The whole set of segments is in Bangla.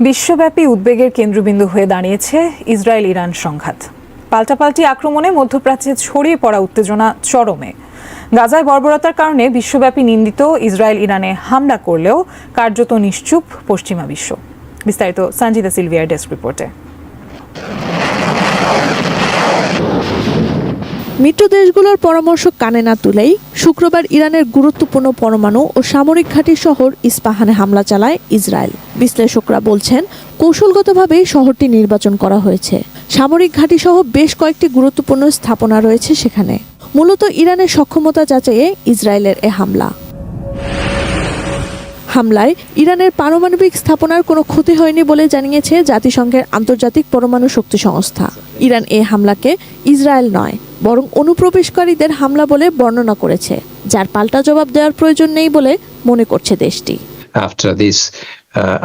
বিশ্বব্যাপী উদ্বেগের কেন্দ্রবিন্দু হয়ে দাঁড়িয়েছে ইসরায়েল ইরান সংঘাত। পাল্টাপাল্টি আক্রমণে মধ্যপ্রাচ্যে ছড়িয়ে পড়া উত্তেজনা চরমে। গাজায় বর্বরতার কারণে বিশ্বব্যাপী নিন্দিত ইসরায়েল ইরানে হামলা করলেও কার্যত নিশ্চুপ পশ্চিমা বিশ্ব। বিস্তারিত সঞ্জিতা সিলভিয়ার ডেস্ক রিপোর্টে। মিত্র দেশগুলোর পরামর্শ কানে না তুলেই শুক্রবার ইরানের গুরুত্বপূর্ণ পরমাণু ও সামরিক ঘাঁটি শহর ইস্পাহানে হামলা চালায় ইসরায়েল। বিশ্লেষকরা বলছেন, কৌশলগতভাবেই শহরটি নির্বাচন করা হয়েছে। সামরিক ঘাঁটি সহ বেশ কয়েকটি গুরুত্বপূর্ণ স্থাপনা রয়েছে সেখানে। মূলত ইরানের সক্ষমতা যাচাইয়ে ইসরায়েলের এ হামলায় ইরানের পারমাণবিক স্থাপনার কোনো ক্ষতি হয়নি বলে জানিয়েছে জাতিসংঘের আন্তর্জাতিক পরমাণু শক্তি সংস্থা। ইরান এই হামলাকে ইসরায়েল নয়, বরং অনুপ্রবেশকারীদের হামলা বলে বর্ণনা করেছে, যার পাল্টা জবাব দেওয়ার প্রয়োজন নেই বলে মনে করছে দেশটি। After these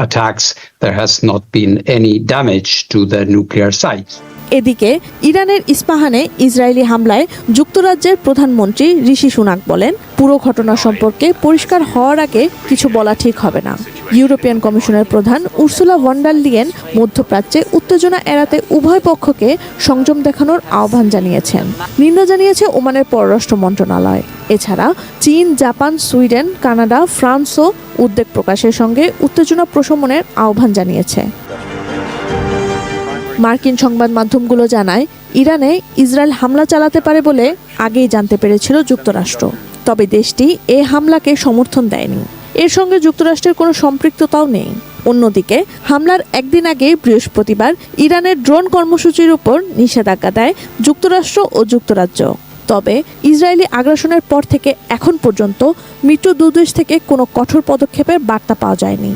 attacks, there has not been any damage to the nuclear sites. এদিকে ইরানের ইস্পাহানে ইসরায়েলি হামলায় যুক্তরাজ্যের প্রধানমন্ত্রী ঋষি সুনাক বলেন, পুরো ঘটনা সম্পর্কে পরিষ্কার হওয়ার আগে কিছু বলা ঠিক হবে না। ইউরোপিয়ান কমিশনের প্রধান উর্সুলা ভন ডার লিয়েন মধ্যপ্রাচ্যে উত্তেজনা এড়াতে উভয় পক্ষকে সংযম দেখানোর আহ্বান জানিয়েছেন। নিন্দা জানিয়েছে ওমানের পররাষ্ট্র মন্ত্রণালয়। এছাড়া চীন, জাপান, সুইডেন, কানাডা, ফ্রান্সও উদ্বেগ প্রকাশের সঙ্গে উত্তেজনা প্রশমনের আহ্বান জানিয়েছে। মার্কিন সংবাদ মাধ্যমগুলো জানায়, ইরানে ইসরায়েল হামলা চালাতে পারে বলে আগেই জানতে পেরেছিল যুক্তরাষ্ট্র, তবে দেশটি এ হামলাকে সমর্থন দেয়নি। এর সঙ্গে যুক্তরাষ্ট্রের কোনো সম্পৃক্ততাও নেই। অন্যদিকে হামলার একদিন আগে বৃহস্পতিবার ইরানের ড্রোন কর্মসূচির উপর নিষেধাজ্ঞা দেয় যুক্তরাষ্ট্র ও যুক্তরাজ্য। তবে ইসরায়েলি আগ্রাসনের পর থেকে এখন পর্যন্ত মিত্র দুই দেশ থেকে কোনো কঠোর পদক্ষেপের বার্তা পাওয়া যায়নি।